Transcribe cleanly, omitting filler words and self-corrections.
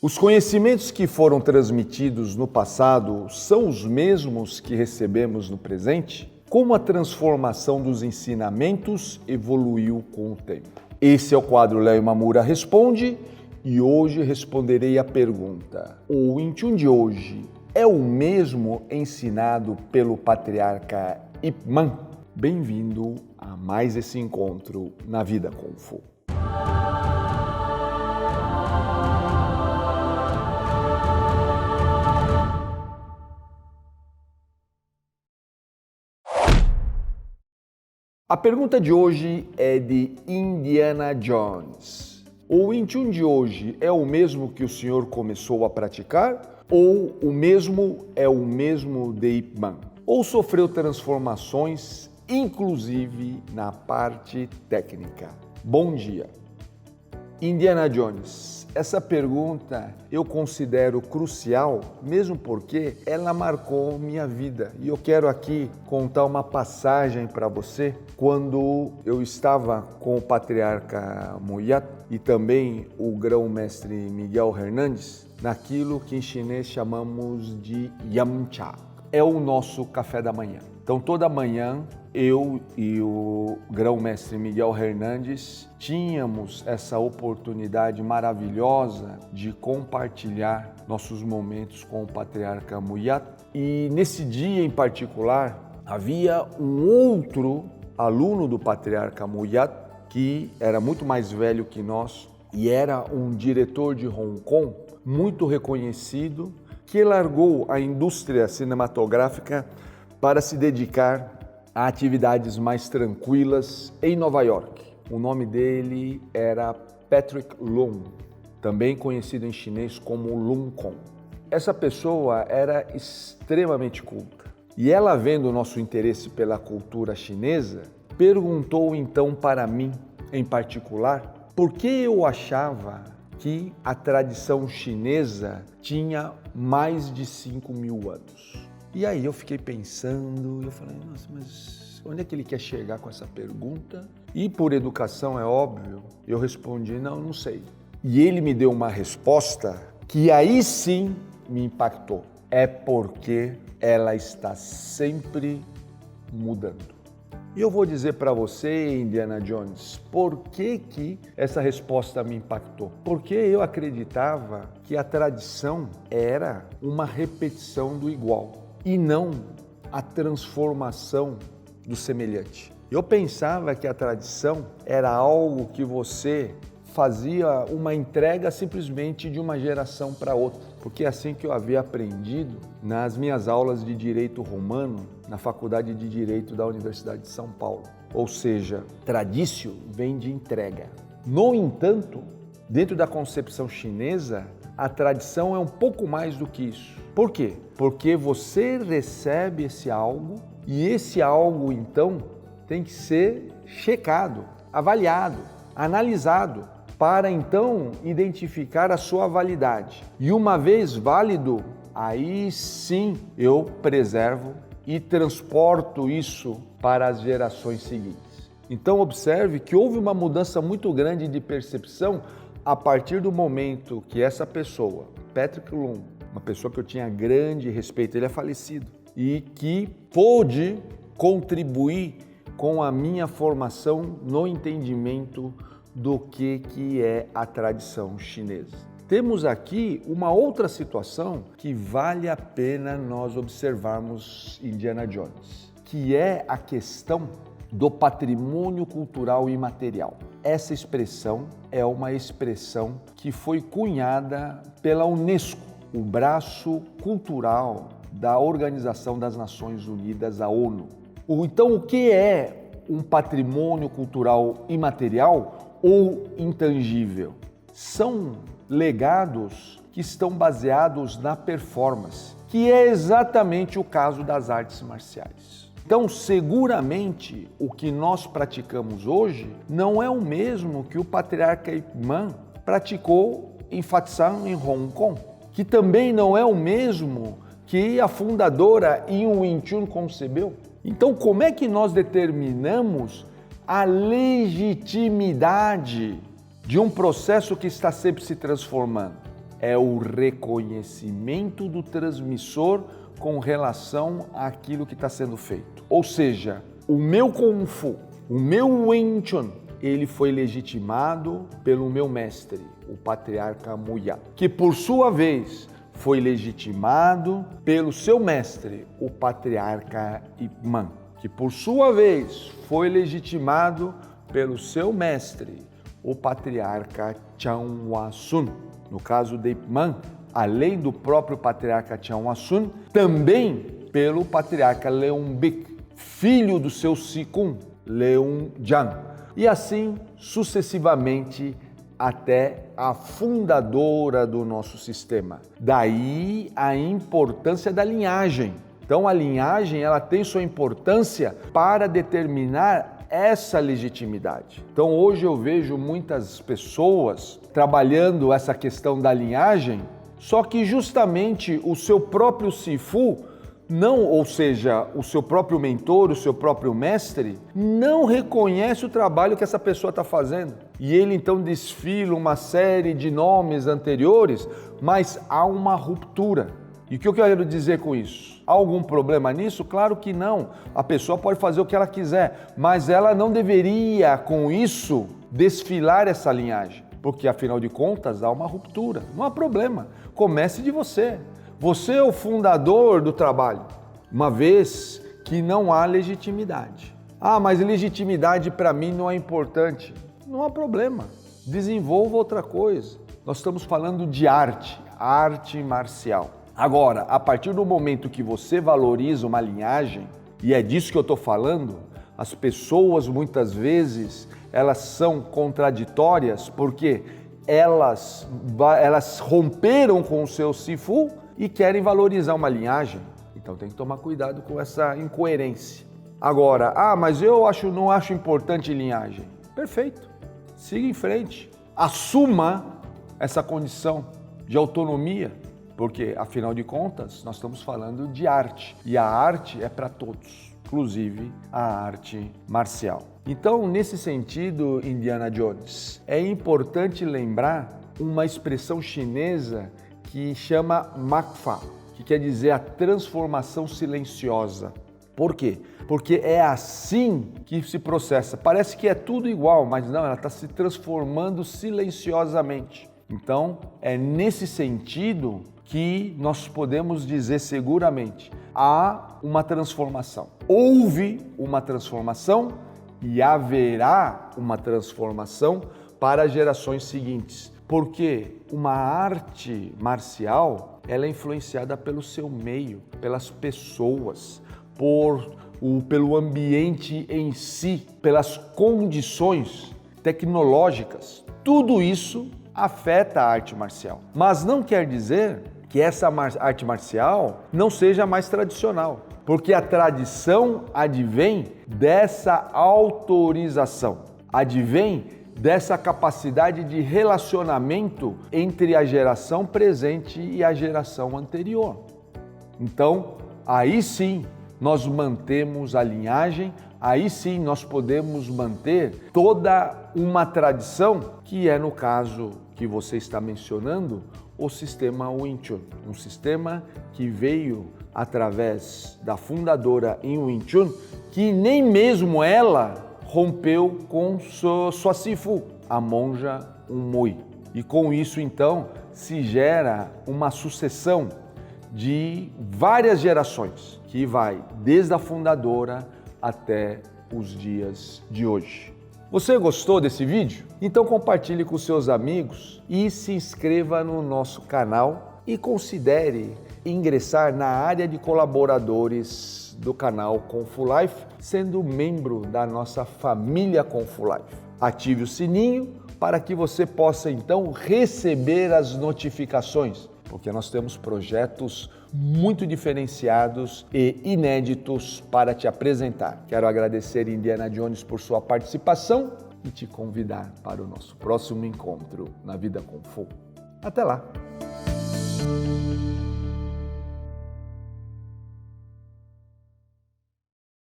Os conhecimentos que foram transmitidos no passado são os mesmos que recebemos no presente? Como a transformação dos ensinamentos evoluiu com o tempo? Esse é o quadro Léo Imamura Responde e hoje responderei a pergunta: o Wing Chun de hoje é o mesmo ensinado pelo patriarca Ip Man? Bem-vindo a mais esse encontro na Vida Kung Fu. A pergunta de hoje é de Indiana Jones. O Wing Chun de hoje é o mesmo que o senhor começou a praticar? Ou o mesmo é o mesmo de Ip Man? Ou sofreu transformações, inclusive na parte técnica? Bom dia. Indiana Jones, essa pergunta eu considero crucial, mesmo porque ela marcou minha vida. E eu quero aqui contar uma passagem para você quando eu estava com o patriarca Moyat e também o grão-mestre Miguel Hernandes, naquilo que em chinês chamamos de Yamcha. É o nosso café da manhã. Então toda manhã eu e o grão-mestre Miguel Hernandes tínhamos essa oportunidade maravilhosa de compartilhar nossos momentos com o patriarca Moyat. E nesse dia em particular havia um outro aluno do patriarca Moyat que era muito mais velho que nós e era um diretor de Hong Kong muito reconhecido que largou a indústria cinematográfica para se dedicar a atividades mais tranquilas em Nova York. O nome dele era Patrick Lung, também conhecido em chinês como Lung Kong. Essa pessoa era extremamente culta e ela, vendo o nosso interesse pela cultura chinesa, perguntou então para mim, em particular, por que eu achava que a tradição chinesa tinha mais de 5.000 anos. E aí eu fiquei pensando, eu falei, nossa, mas onde é que ele quer chegar com essa pergunta? E por educação, é óbvio, eu respondi, não sei. E ele me deu uma resposta que aí sim me impactou. É porque ela está sempre mudando. E eu vou dizer para você, Indiana Jones, por que essa resposta me impactou? Porque eu acreditava que a tradição era uma repetição do igual e não a transformação do semelhante. Eu pensava que a tradição era algo que você fazia uma entrega simplesmente de uma geração para outra, porque é assim que eu havia aprendido nas minhas aulas de Direito Romano na Faculdade de Direito da Universidade de São Paulo. Ou seja, traditio vem de entrega. No entanto, dentro da concepção chinesa, a tradição é um pouco mais do que isso. Por quê? Porque você recebe esse algo e esse algo, então, tem que ser checado, avaliado, analisado, para então identificar a sua validade. E uma vez válido, aí sim eu preservo e transporto isso para as gerações seguintes. Então observe que houve uma mudança muito grande de percepção a partir do momento que essa pessoa, Patrick Lung, uma pessoa que eu tinha grande respeito, ele é falecido, e que pôde contribuir com a minha formação no entendimento do que é a tradição chinesa. Temos aqui uma outra situação que vale a pena nós observarmos, Indiana Jones, que é a questão do patrimônio cultural imaterial. Essa expressão é uma expressão que foi cunhada pela Unesco, o braço cultural da Organização das Nações Unidas, a ONU. Então, o que é um patrimônio cultural imaterial ou intangível? São legados que estão baseados na performance, que é exatamente o caso das artes marciais. Então, seguramente, o que nós praticamos hoje não é o mesmo que o patriarca Ip Man praticou em Fatshan, em Hong Kong, que também não é o mesmo que a fundadora Yin Wing Chun concebeu. Então, como é que nós determinamos a legitimidade de um processo que está sempre se transformando? é o reconhecimento do transmissor com relação àquilo que está sendo feito. Ou seja, o meu Kung Fu, o meu Wing Chun, ele foi legitimado pelo meu mestre, o patriarca Muya, que por sua vez foi legitimado pelo seu mestre, o patriarca Ip Man, que por sua vez foi legitimado pelo seu mestre, o patriarca Chan Hua Sun. No caso de Ip Man, além do próprio patriarca Chan Hua Sun, também pelo patriarca Leung Bik, filho do seu Sikun, Leung Jan, e assim sucessivamente até a fundadora do nosso sistema. Daí a importância da linhagem. Então a linhagem ela tem sua importância para determinar essa legitimidade. Então hoje eu vejo muitas pessoas trabalhando essa questão da linhagem, só que justamente o seu próprio Sifu não, ou seja, o seu próprio mentor, o seu próprio mestre, não reconhece o trabalho que essa pessoa está fazendo. E ele então desfila uma série de nomes anteriores, mas há uma ruptura. E o que eu quero dizer com isso? Há algum problema nisso? Claro que não. A pessoa pode fazer o que ela quiser, mas ela não deveria, com isso, desfilar essa linhagem. Porque, afinal de contas, há uma ruptura. Não há problema. Comece de você. Você é o fundador do trabalho, uma vez que não há legitimidade. Ah, mas legitimidade para mim não é importante. Não há problema. Desenvolva outra coisa. Nós estamos falando de arte marcial. Agora, a partir do momento que você valoriza uma linhagem, e é disso que eu estou falando, as pessoas muitas vezes elas são contraditórias porque elas romperam com o seu Sifu e querem valorizar uma linhagem. Então tem que tomar cuidado com essa incoerência. Agora, mas eu não acho importante linhagem. Perfeito, siga em frente. Assuma essa condição de autonomia, porque afinal de contas nós estamos falando de arte e a arte é para todos, inclusive a arte marcial. Então, nesse sentido, Indiana Jones, é importante lembrar uma expressão chinesa que chama Makfa, que quer dizer a transformação silenciosa. Por quê? Porque é assim que se processa. Parece que é tudo igual, mas não, ela está se transformando silenciosamente. Então, é nesse sentido que nós podemos dizer seguramente, há uma transformação. Houve uma transformação e haverá uma transformação para gerações seguintes. Porque uma arte marcial, ela é influenciada pelo seu meio, pelas pessoas, pelo ambiente em si, pelas condições tecnológicas. Tudo isso afeta a arte marcial. Mas não quer dizer que essa arte marcial não seja mais tradicional, porque a tradição advém dessa autorização, advém dessa capacidade de relacionamento entre a geração presente e a geração anterior. Então, aí sim nós mantemos a linhagem, aí sim nós podemos manter toda uma tradição, que é, no caso que você está mencionando, o sistema Wing Chun, um sistema que veio através da fundadora em Wing Chun, que nem mesmo ela rompeu com sua Sifu, a monja Umui. E com isso, então, se gera uma sucessão de várias gerações, que vai desde a fundadora até os dias de hoje. Você gostou desse vídeo? Então compartilhe com seus amigos e se inscreva no nosso canal e considere ingressar na área de colaboradores do canal Kung Fu Life, sendo membro da nossa família Kung Fu Life. Ative o sininho para que você possa então receber as notificações, porque nós temos projetos muito diferenciados e inéditos para te apresentar. Quero agradecer Indiana Jones por sua participação e te convidar para o nosso próximo encontro na Vida Kung Fu. Até lá!